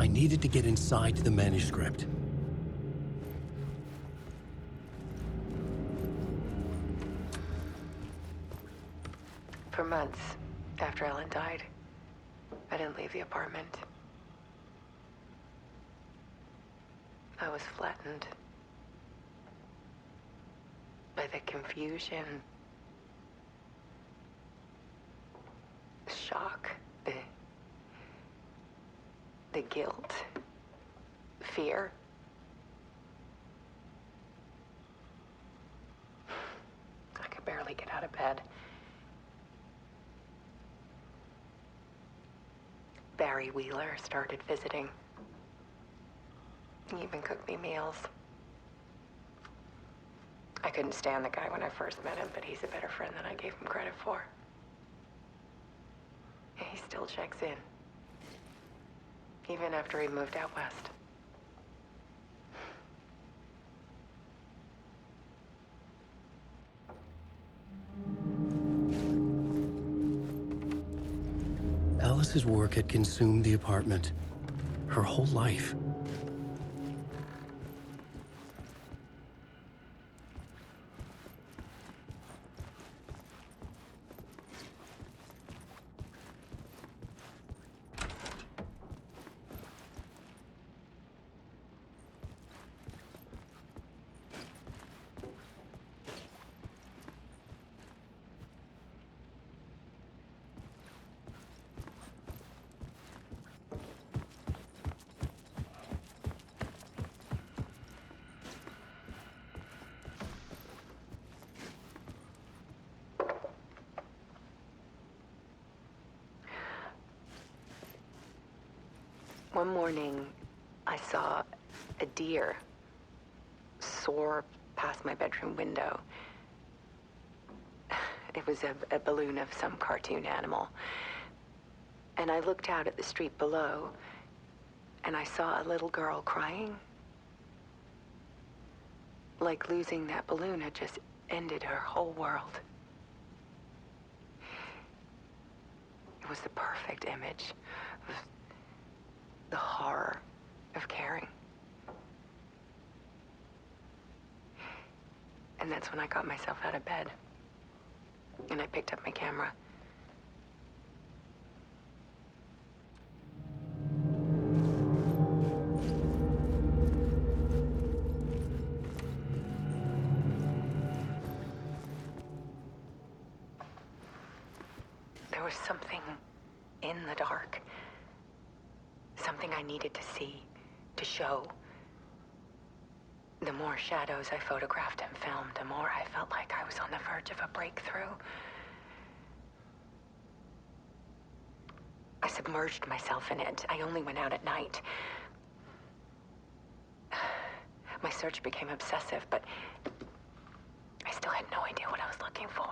I needed to get inside the manuscript. For months after Ellen died, I didn't leave the apartment. I was flattened by the confusion, the shock, the guilt, fear. I could barely get out of bed. Barry Wheeler started visiting. He even cooked me meals. I couldn't stand the guy when I first met him, but he's a better friend than I gave him credit for. He still checks in, even after he moved out west. Alice's work had consumed the apartment. Her whole life. One morning, I saw a deer soar past my bedroom window. It was a balloon of some cartoon animal. And I looked out at the street below, and I saw a little girl crying. Like losing that balloon had just ended her whole world. It was the perfect image of the horror of caring. And that's when I got myself out of bed. And I picked up my camera. There was something in the dark. Something I needed to see, to show. The more shadows I photographed and filmed, the more I felt like I was on the verge of a breakthrough. I submerged myself in it. I only went out at night. My search became obsessive, but I still had no idea what I was looking for.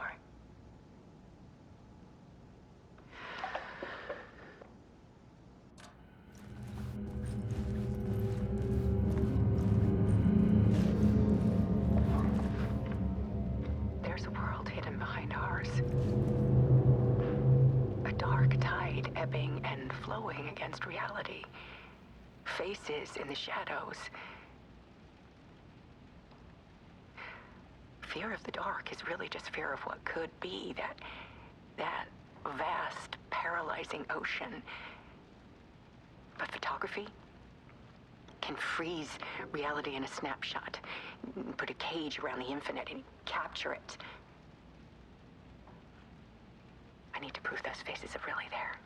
There's a world hidden behind ours. A dark tide ebbing and flowing against reality. Faces in the shadows. Fear of the dark is really just fear of what could be, that vast, paralyzing ocean. But photography can freeze reality in a snapshot, put a cage around the infinite and capture it. I need to prove those faces are really there.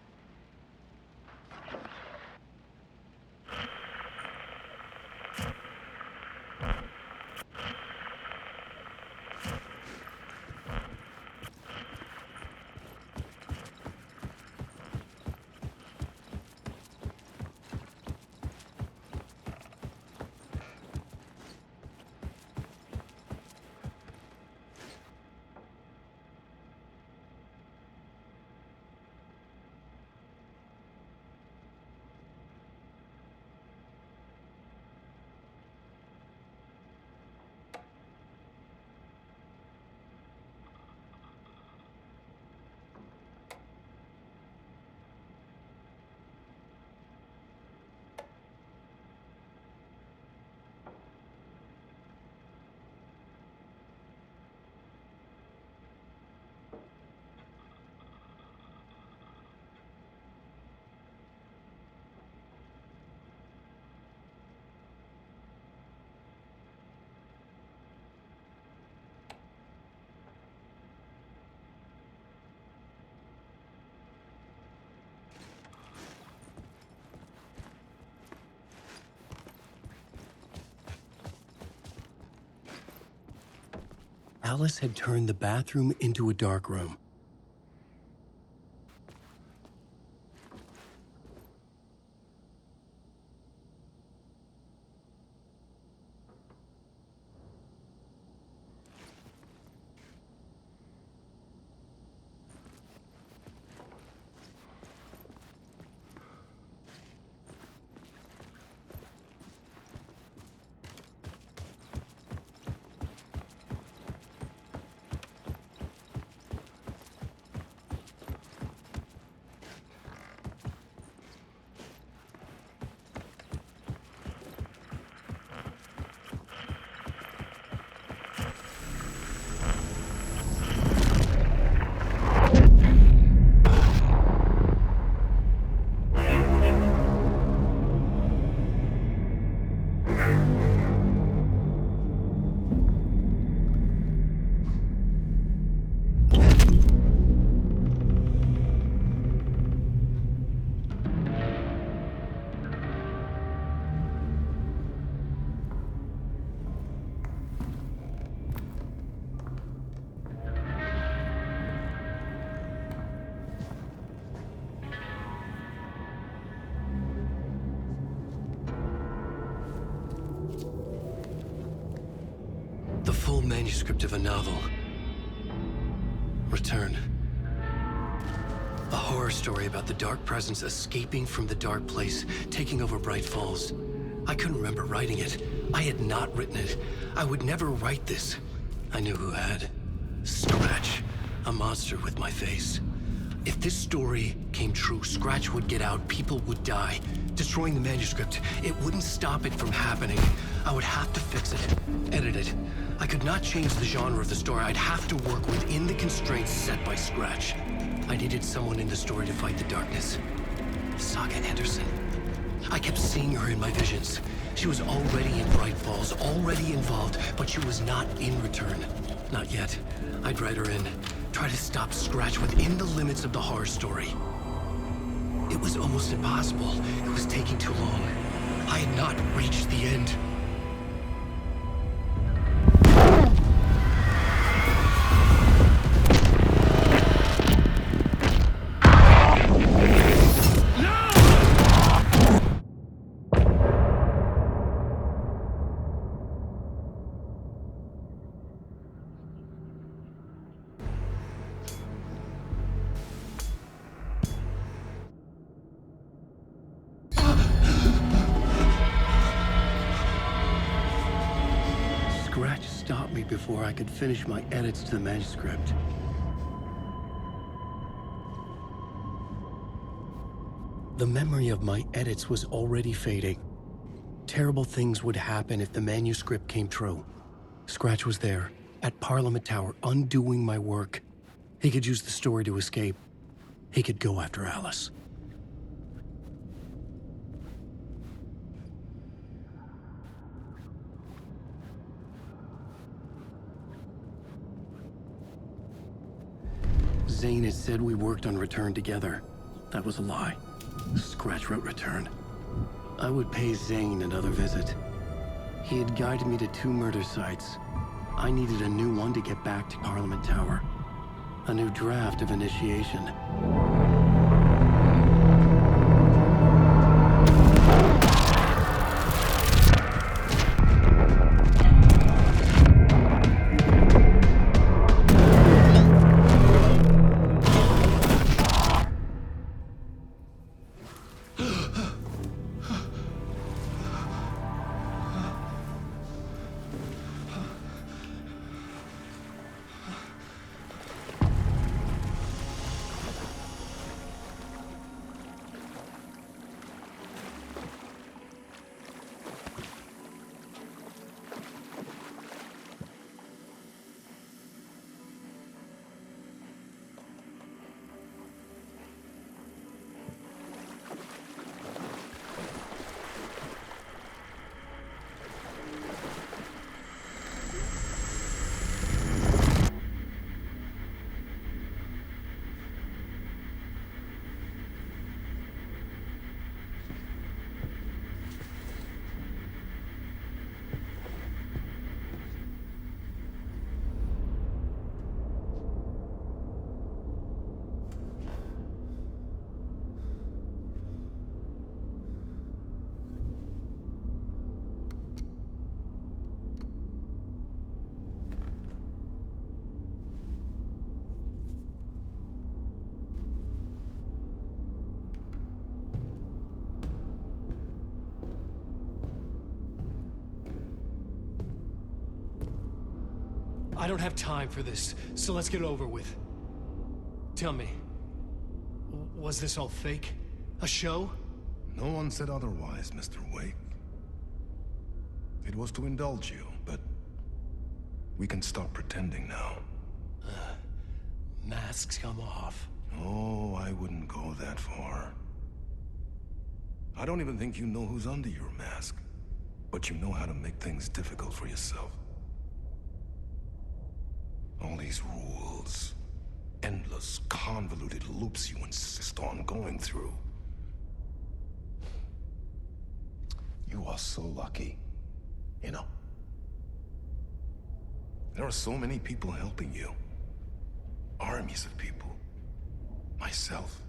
Alice had turned the bathroom into a dark room. The full manuscript of a novel. Return. A horror story about the dark presence escaping from the dark place, taking over Bright Falls. I couldn't remember writing it. I had not written it. I would never write this. I knew who had. Scratch. A monster with my face. If this story came true, Scratch would get out, people would die. Destroying the manuscript, it wouldn't stop it from happening. I would have to fix it, edit it. I could not change the genre of the story. I'd have to work within the constraints set by Scratch. I needed someone in the story to fight the darkness. Saga Anderson. I kept seeing her in my visions. She was already in Bright Falls, already involved, but she was not in Return. Not yet. I'd write her in. Try to stop Scratch within the limits of the horror story. It was almost impossible. It was taking too long. I had not reached the end. Scratch stopped me before I could finish my edits to the manuscript. The memory of my edits was already fading. Terrible things would happen if the manuscript came true. Scratch was there, at Parliament Tower, undoing my work. He could use the story to escape. He could go after Alice. Zane had said we worked on Return together. That was a lie. Scratch wrote Return. I would pay Zane another visit. He had guided me to 2 murder sites. I needed a new one to get back to Parliament Tower. A new draft of Initiation. I don't have time for this, so let's get it over with. Tell me, was this all fake? A show? No one said otherwise, Mr. Wake. It was to indulge you, but we can stop pretending now. Masks come off. Oh, I wouldn't go that far. I don't even think you know who's under your mask, but you know how to make things difficult for yourself. All these rules, endless, convoluted loops you insist on going through. You are so lucky, you know. There are so many people helping you. Armies of people. Myself.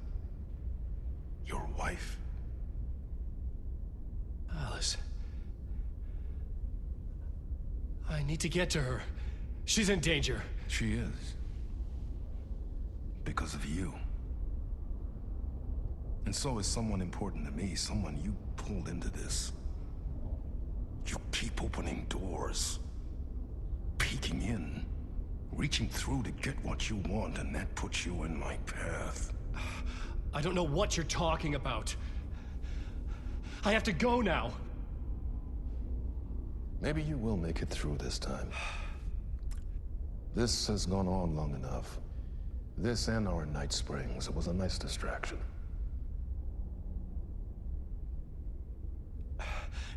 Your wife. Alice. I need to get to her. She's in danger. She is. Because of you. And so is someone important to me, someone you pulled into this. You keep opening doors. Peeking in. Reaching through to get what you want, and that puts you in my path. I don't know what you're talking about. I have to go now. Maybe you will make it through this time. This has gone on long enough. This and our night springs. It was a nice distraction.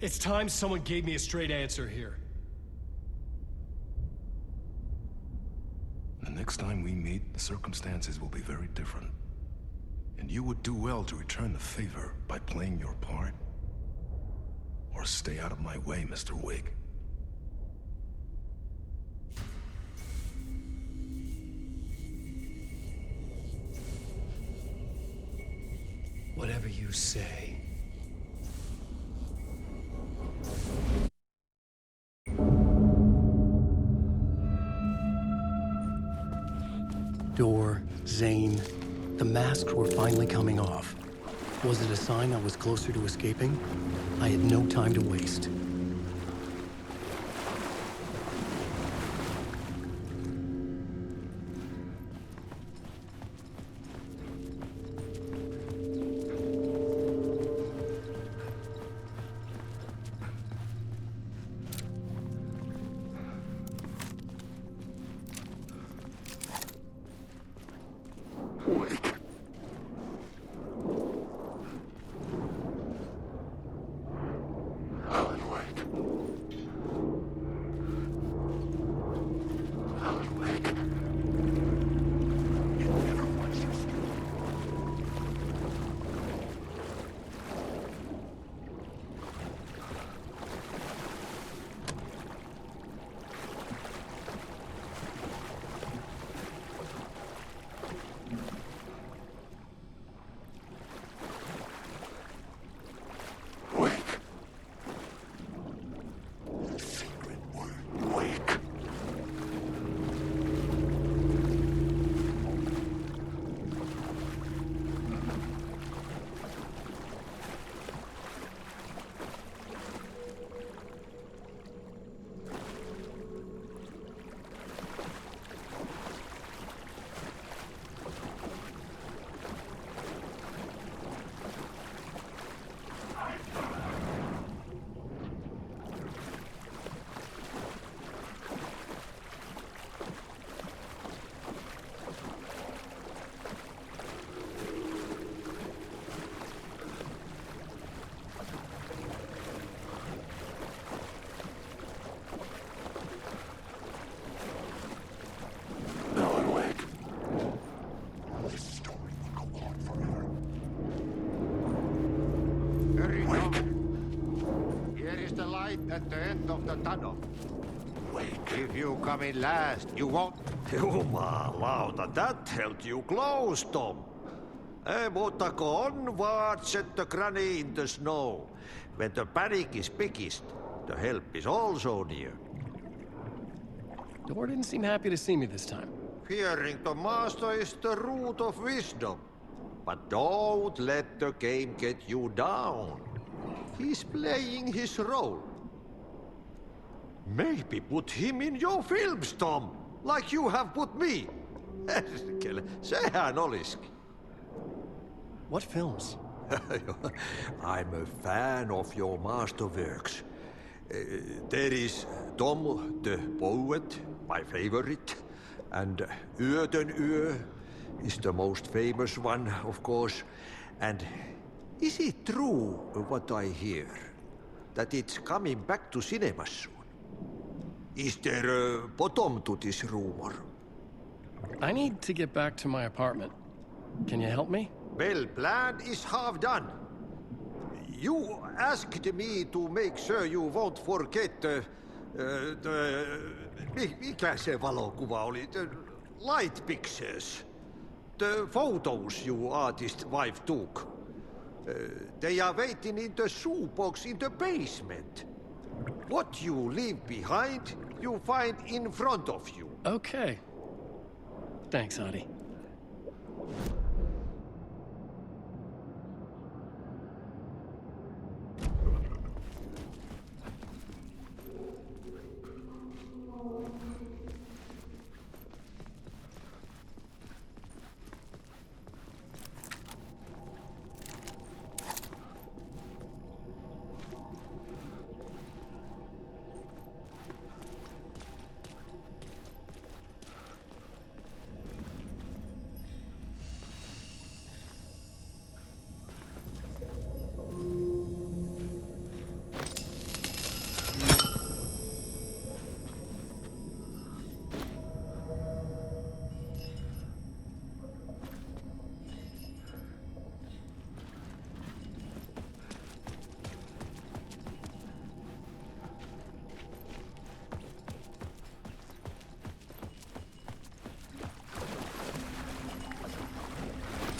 It's time someone gave me a straight answer here. The next time we meet, the circumstances will be very different. And you would do well to return the favor by playing your part. Or stay out of my way, Mr. Wake. Whatever you say. Door, Zane, the masks were finally coming off. Was it a sign I was closer to escaping? I had no time to waste. Wake. Alan Wake. Alan Wake. It never was your story. Wake. The secret word, wake. Alan Wake. This story will go on forever. Wake. Here is the light at the end of the tunnel. Wake. If you come in last, you won't. Jumalauta, that held you close, Tom. Mutta go onward, set the granny in the snow. When the panic is biggest, the help is also near. Door didn't seem happy to see me this time. Fearing the master is the root of wisdom. But don't let the game get you down. He's playing his role. Maybe put him in your films, Tom. Like you have put me. Sehän olisikin. What films? I'm a fan of your masterworks. There is Tom the Poet, my favorite, and Yöden Yö is the most famous one, of course. And is it true what I hear, that it's coming back to cinemas soon? Is there a bottom to this rumor? I need to get back to my apartment. Can you help me? Well, plan is half done. You asked me to make sure you won't forget mikä se valokuva oli? The light pictures. The photos your artist wife took. They are waiting in the shoebox in the basement. What you leave behind, you find in front of you. Okay. Thanks, Adi.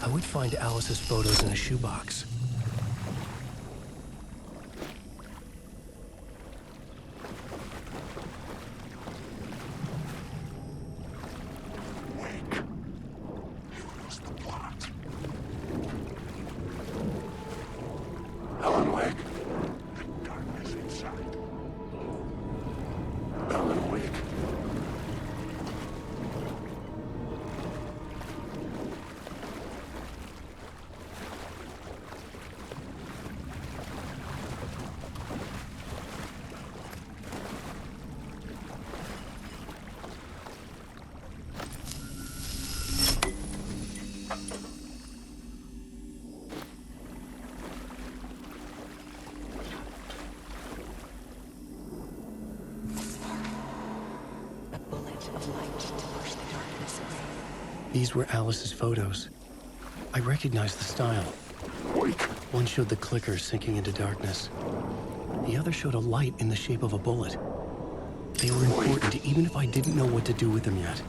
I would find Alice's photos in a shoebox. These were Alice's photos. I recognized the style. One showed the clicker sinking into darkness. The other showed a light in the shape of a bullet. They were important even if I didn't know what to do with them yet.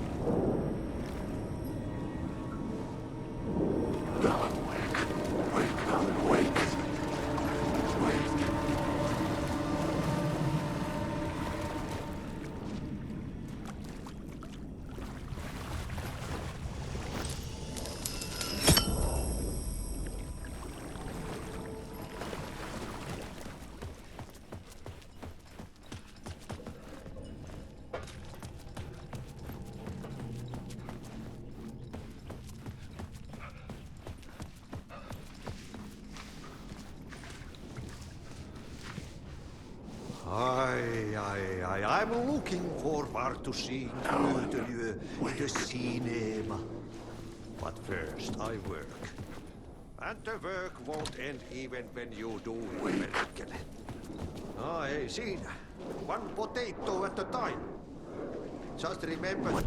I'm looking forward to seeing Yöden Yö in the cinema. But first I work. And the work won't end even when you do it, Melkkele. Ei siinä. One potato at a time. Just remember...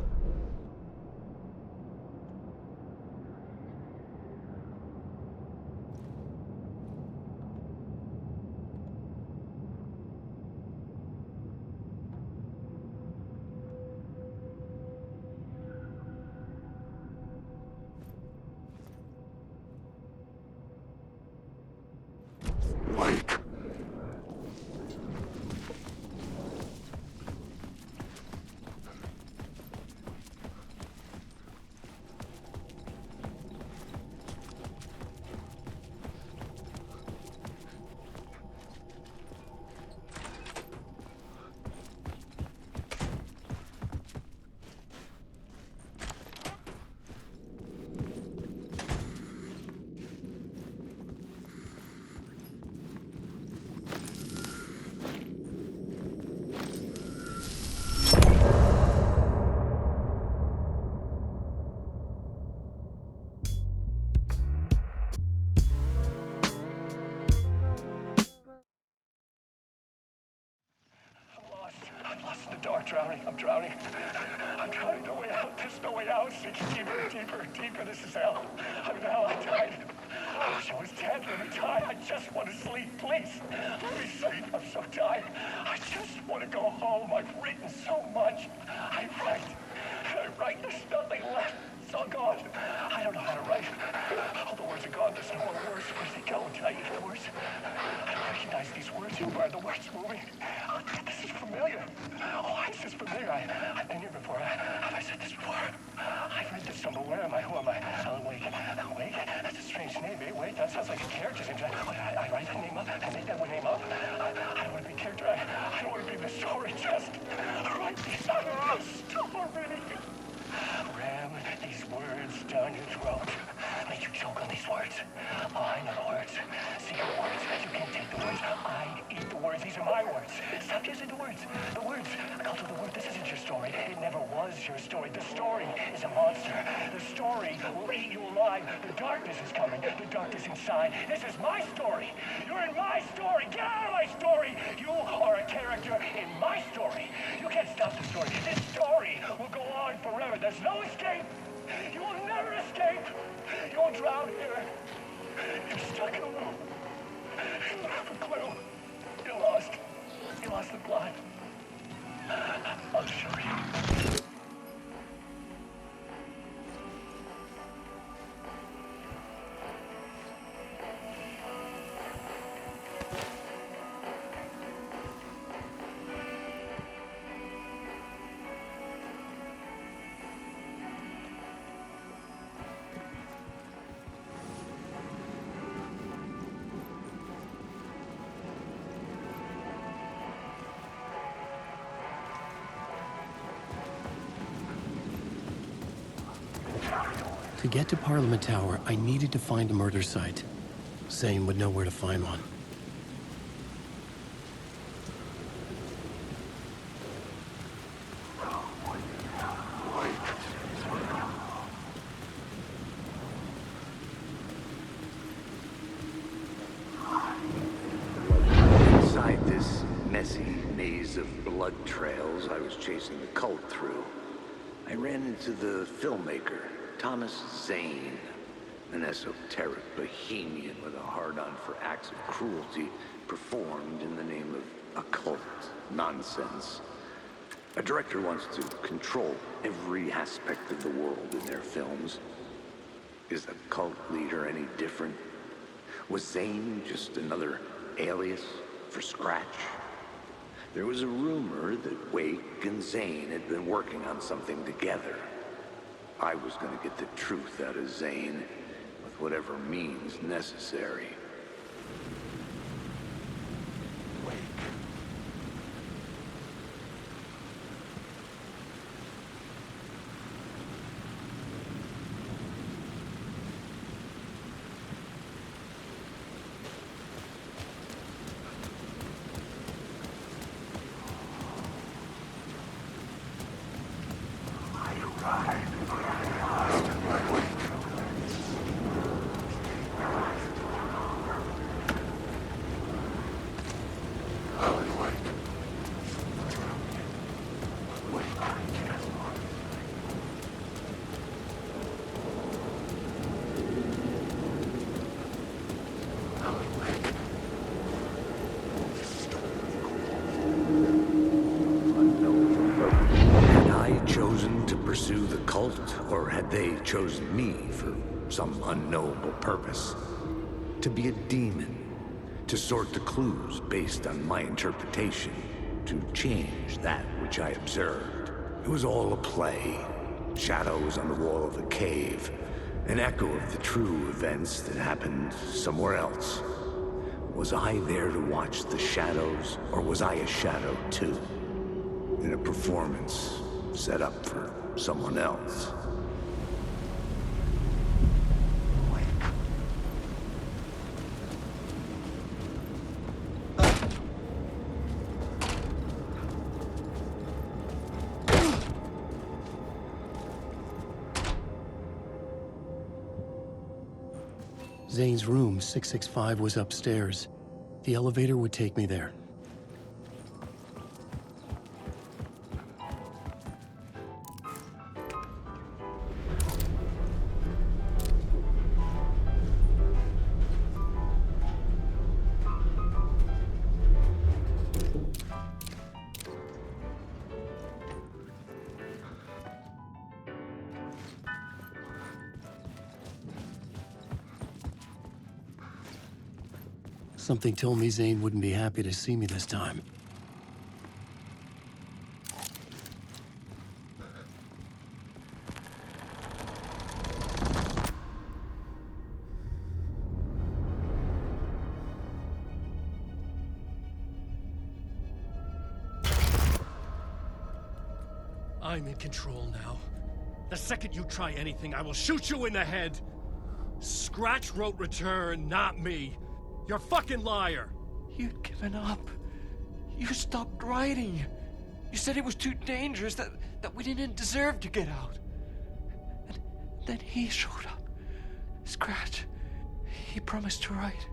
door, drowning. I'm drowning. I'm drowning. No way out. There's no way out. Sinking deeper, deeper, deeper. This is hell. I'm in hell. I died. I wish I was dead. Let me die. I just want to sleep. Please. Let me sleep. I'm so tired. I just want to go home. I've written so much. I write. There's nothing left. It's all gone. I don't know how to write. All the words are gone. There's no more words. Where's they go? Did I eat the words? I don't recognize these words. Who are the words moving? Oh, this is familiar. Oh, this is familiar. I've been here before. Have I said this before? I've read this somewhere. Where am I? Who am I? Alan Wake. Alan Wake? That's a strange name, eh? Wait, that sounds like a character's name. I write that name up. I make that name up. I don't want to be a character. I don't want to be the story. Just write these out of the story. Ram these words down your throat. Make you choke on these words. Oh, I know the words. Secret words. You can't take the words. I eat the words. These are my words. Stop using the words. The words. Culture the word. This isn't your story. It never was your story. The story is a monster. The story will eat you alive. The darkness is coming. The darkness inside. This is my story. You're in my story. Get out of my story. You are a character in my story. You can't stop the story. This story will go on forever. There's no escape. You will never escape. You will drown here. You're stuck in a room. You don't have a clue. You're lost. You lost the plot. I'll show you. To get to Parliament Tower, I needed to find a murder site. Zane would know where to find one. Inside this messy maze of blood trails I was chasing the cult through, I ran into the filmmaker, Thomas Zane, an esoteric bohemian with a hard-on for acts of cruelty performed in the name of occult nonsense. A director wants to control every aspect of the world in their films. Is the cult leader any different? Was Zane just another alias for Scratch? There was a rumor that Wake and Zane had been working on something together. I was going to get the truth out of Zane with whatever means necessary. Or had they chosen me for some unknowable purpose? To be a demon, to sort the clues based on my interpretation, to change that which I observed. It was all a play. Shadows on the wall of the cave, an echo of the true events that happened somewhere else. Was I there to watch the shadows, or was I a shadow too? In a performance set up for someone else. Zane's room, 665, was upstairs. The elevator would take me there. Something told me Zane wouldn't be happy to see me this time. I'm in control now. The second you try anything, I will shoot you in the head. Scratch wrote return, not me. You're a fucking liar. You'd given up. You stopped writing. You said it was too dangerous, that we didn't deserve to get out. And then he showed up. Scratch. He promised to write.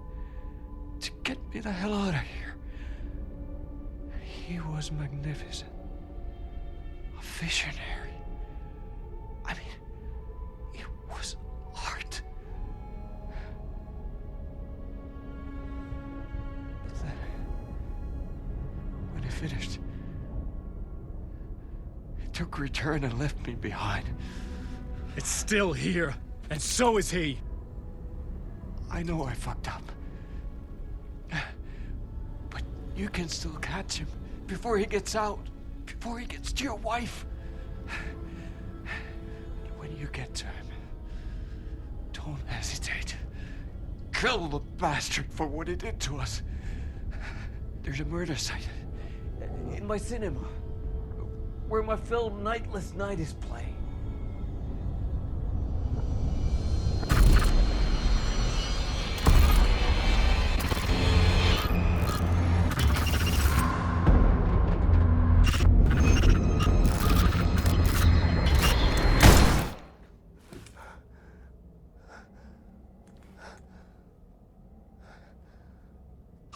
To get me the hell out of here. He was magnificent. A visionary. I mean, it was art. But then, when he finished, he took return and left me behind. It's still here, and so is he. I know I fucked up. But you can still catch him before he gets out, before he gets to your wife. When you get to him, don't hesitate. Kill the bastard for what he did to us. There's a murder site in my cinema where my film Nightless Night is playing.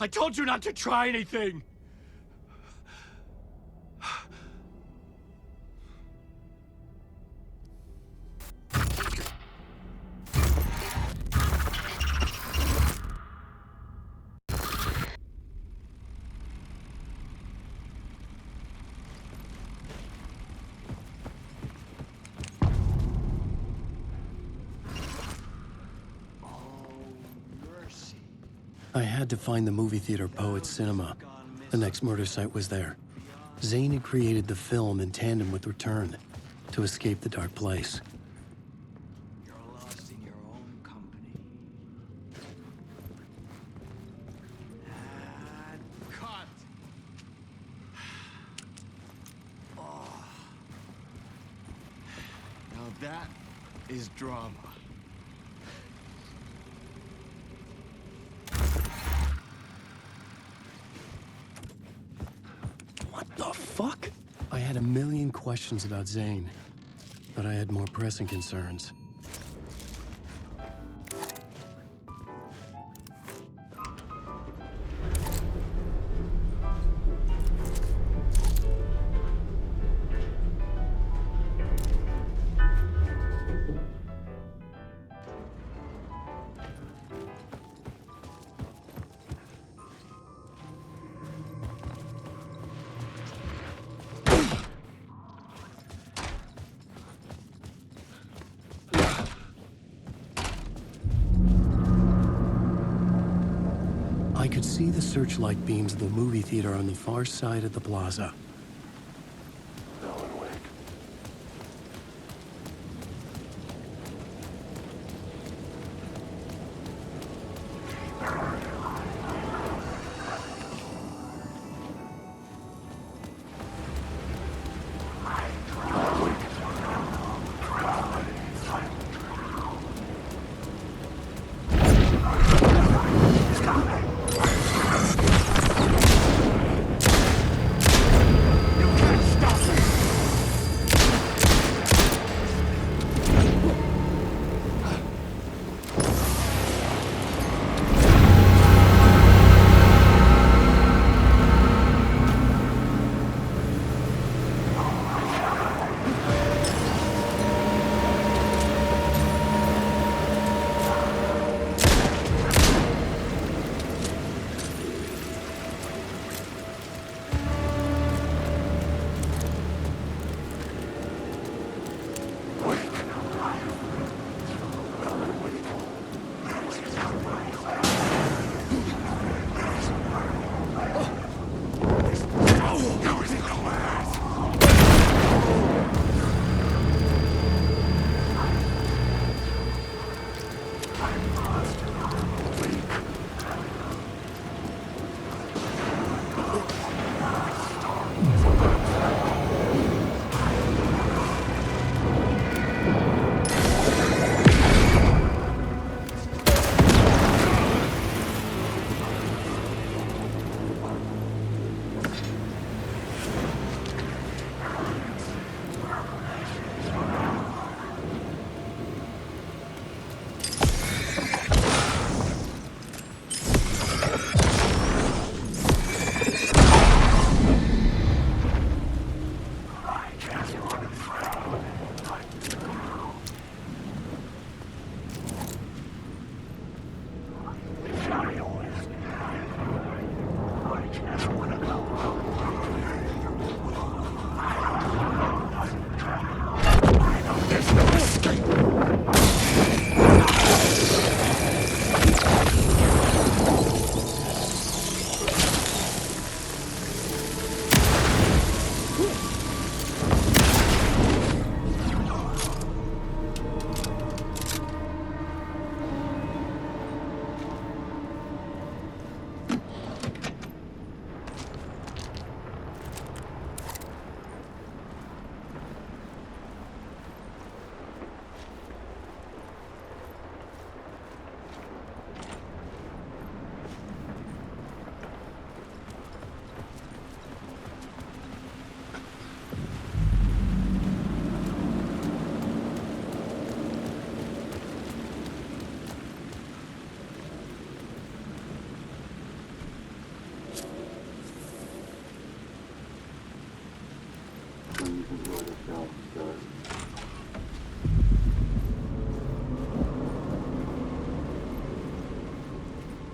I told you not to try anything! I had to find the movie theater Poet's Cinema. The next murder site was there. Zane had created the film in tandem with Return to escape the dark place. You're lost in your own company. And cut! Oh. Now that is drama. What the fuck? I had a million questions about Zane, but I had more pressing concerns. I could see the searchlight beams of the movie theater on the far side of the plaza.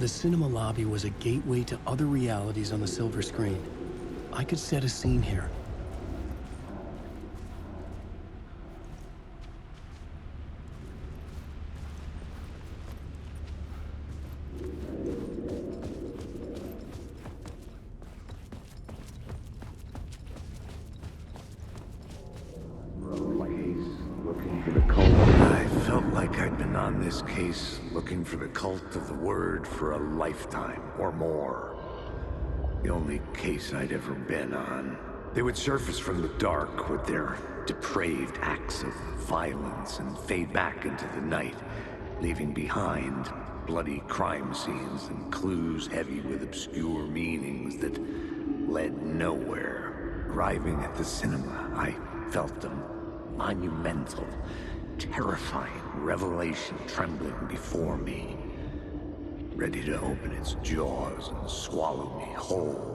The cinema lobby was a gateway to other realities on the silver screen. I could set a scene here. I felt like I'd been on this case looking for the cult of the word for a lifetime or more. The only case I'd ever been on. They would surface from the dark with their depraved acts of violence and fade back into the night, leaving behind bloody crime scenes and clues heavy with obscure meanings that led nowhere. Arriving at the cinema, I felt a monumental, terrifying revelation trembling before me, ready to open its jaws and swallow me whole.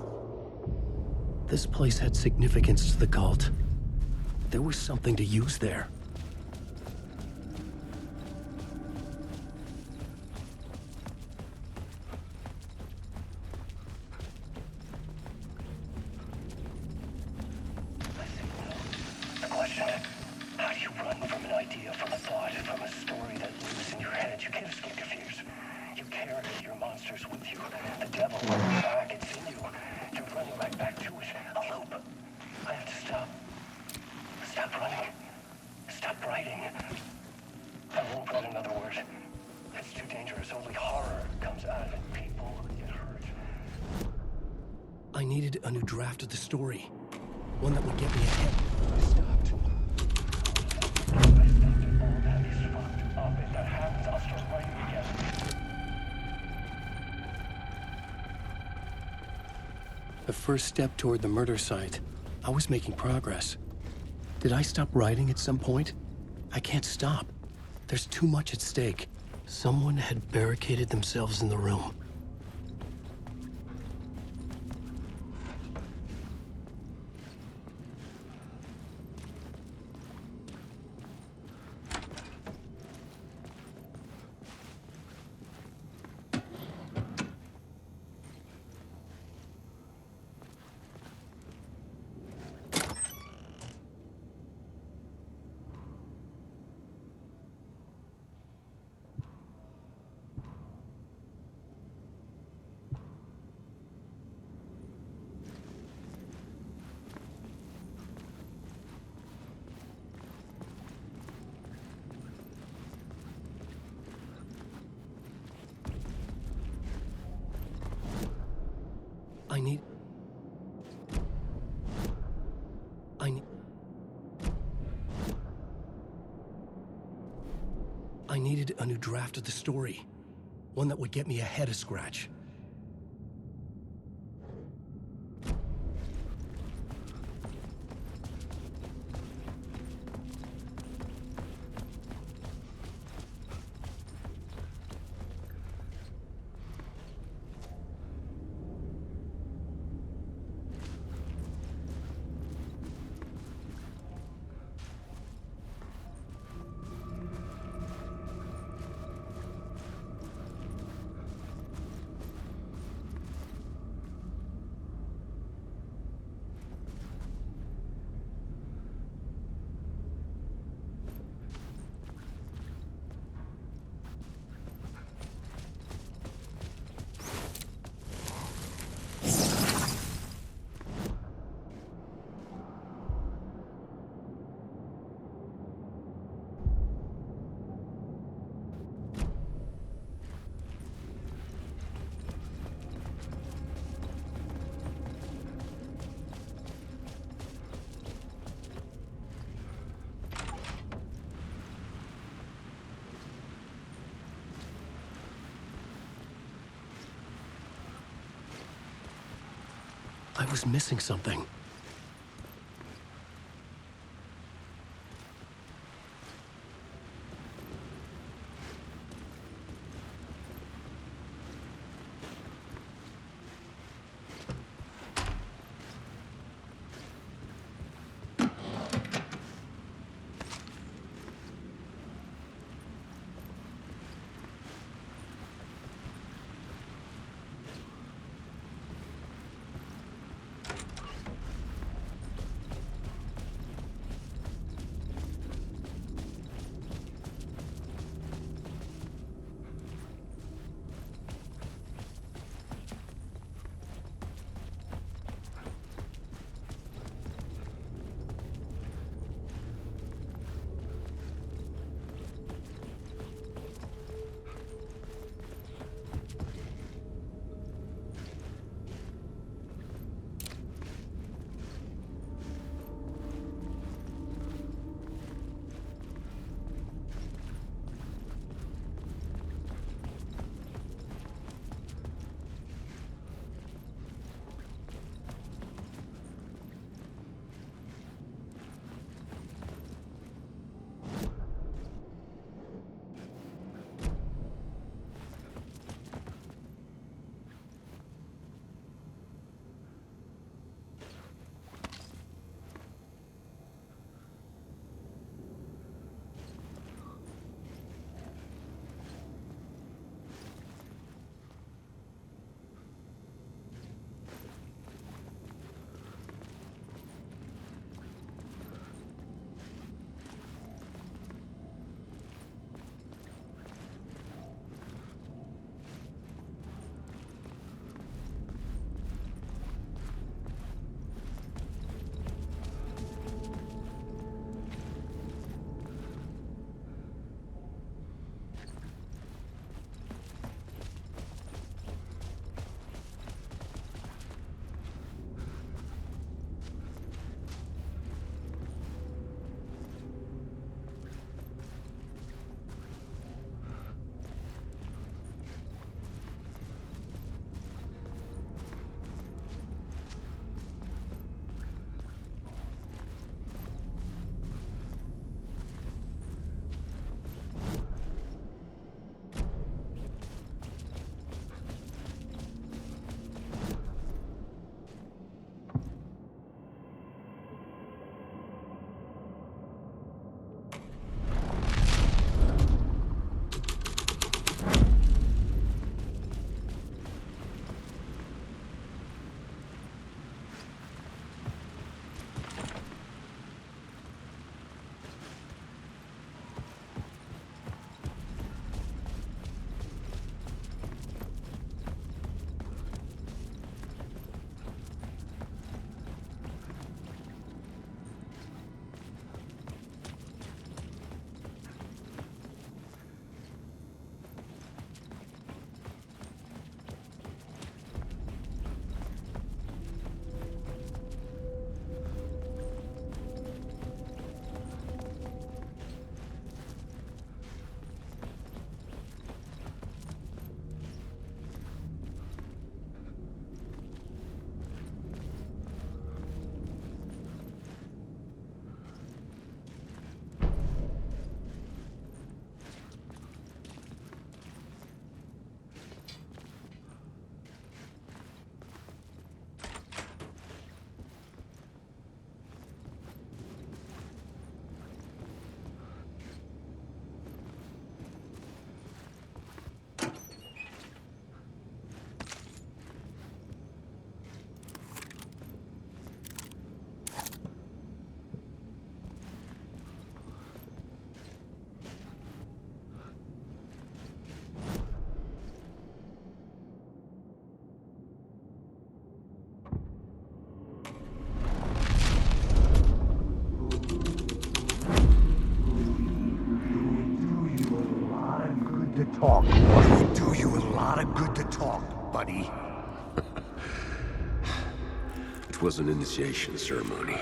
This place had significance to the cult. There was something to use there. The question, how do you run from an idea, from a thought, from a story that lives in your head? You can't escape your fears. You carry your monsters with you. The devil runs back, it's in you. You're running right back to it. A loop. I have to stop. Stop running. Stop writing. I won't write another word. It's too dangerous. Only horror comes out of it. People get hurt. I needed a new draft of the story. One that would get me ahead. I stopped. I think all that is fucked up. If that happens, I'll start writing again. The first step toward the murder site. I was making progress. Did I stop writing at some point? I can't stop. There's too much at stake. Someone had barricaded themselves in the room. I needed a new draft of the story. One that would get me ahead of Scratch. I was missing something. to talk. Well, it do you a lot of good to talk, buddy. It was an initiation ceremony.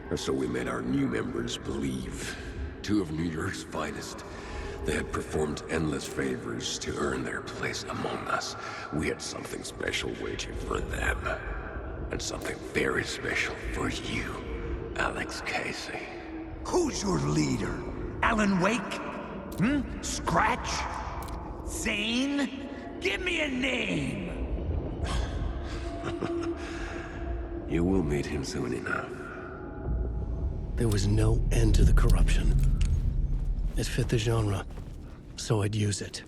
Or so we made our new members believe. 2 of New York's finest. They had performed endless favors to earn their place among us. We had something special waiting for them. And something very special for you, Alex Casey. Who's your leader? Alan Wake? Scratch? Zane? Give me a name! You will meet him soon enough. There was no end to the corruption. It fit the genre, so I'd use it.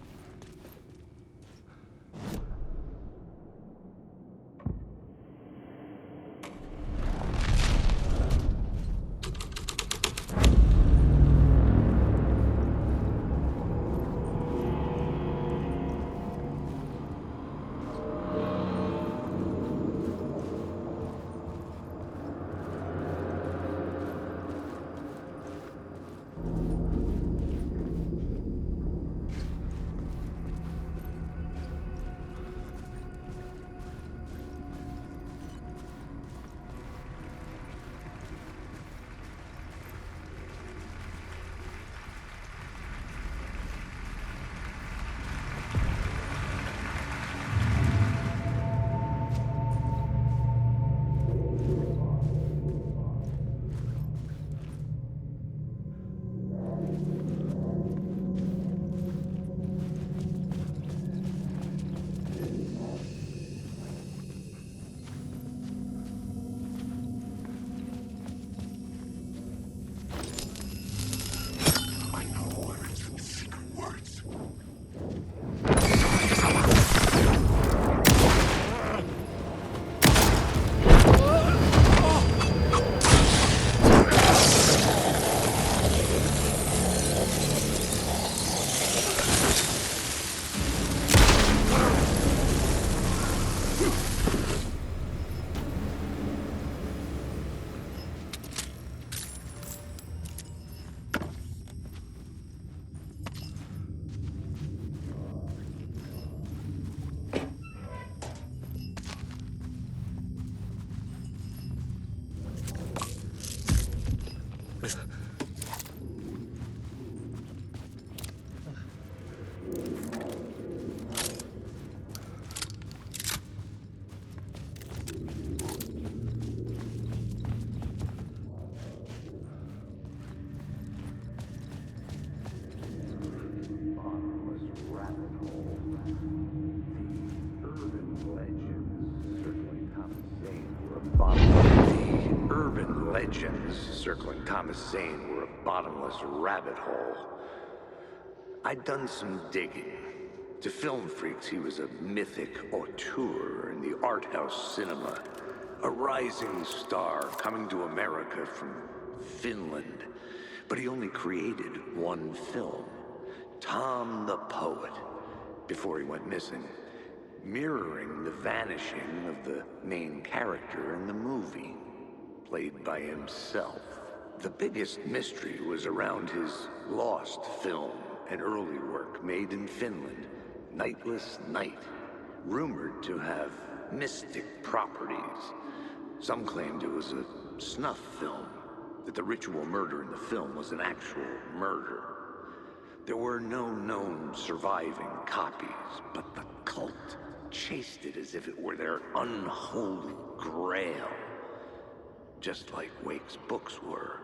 Legends circling Thomas Zane were a bottomless rabbit hole. I'd done some digging. To film freaks, he was a mythic auteur in the art house cinema. A rising star coming to America from Finland. But he only created one film, Tom the Poet, before he went missing, mirroring the vanishing of the main character in the movie, played by himself. The biggest mystery was around his lost film, an early work made in Finland, Nightless Night, rumored to have mystic properties. Some claimed it was a snuff film, that the ritual murder in the film was an actual murder. There were no known surviving copies, but the cult chased it as if it were their unholy grail. Just like Wake's books were.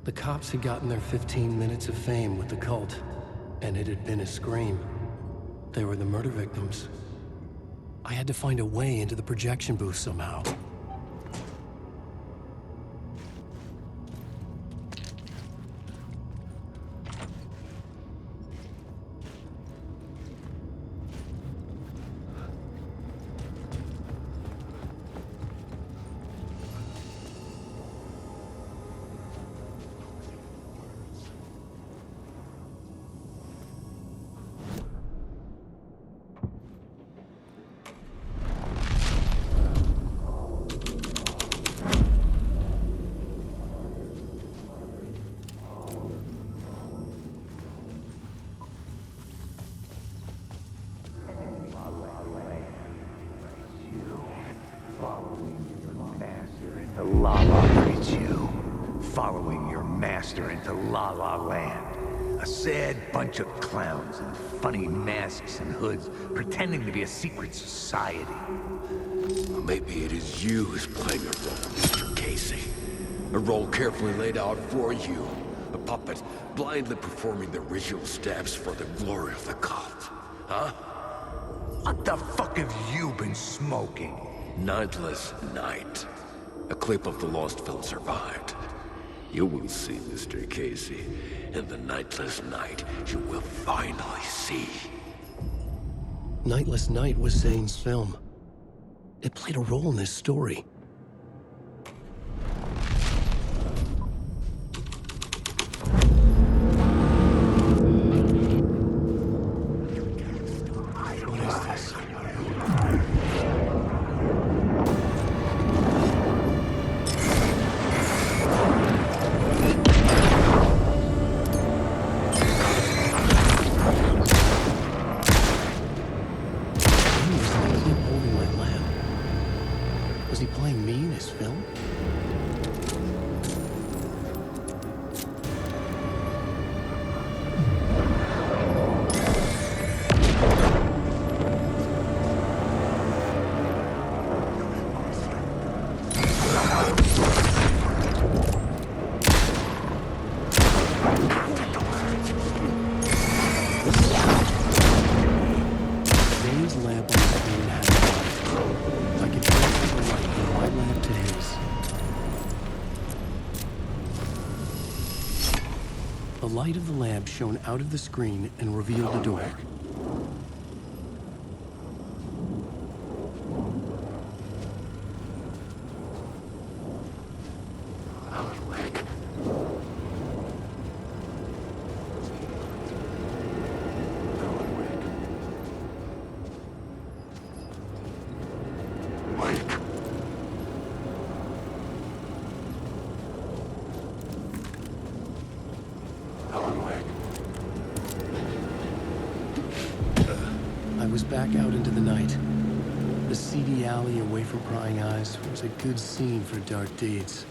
The cops had gotten their 15 minutes of fame with the cult, and it had been a scream. They were the murder victims. I had to find a way into the projection booth somehow. Following your master into La La Land. A sad bunch of clowns in funny masks and hoods pretending to be a secret society. Maybe it is you who's playing a role, Mr. Casey. A role carefully laid out for you. A puppet blindly performing the ritual steps for the glory of the cult. Huh? What the fuck have you been smoking? Nightless Night. A clip of the lost film survived. You will see, Mr. Casey. In the Nightless Night, you will finally see. Nightless Night was Zane's film. It played a role in this story. What is this? Was he playing me in his film? Zane's lamp on the screen had I could transfer the light from my lamp to his. The light of the lamp shone out of the screen and revealed the door. I was back out into the night. The seedy alley away from prying eyes was a good scene for dark deeds.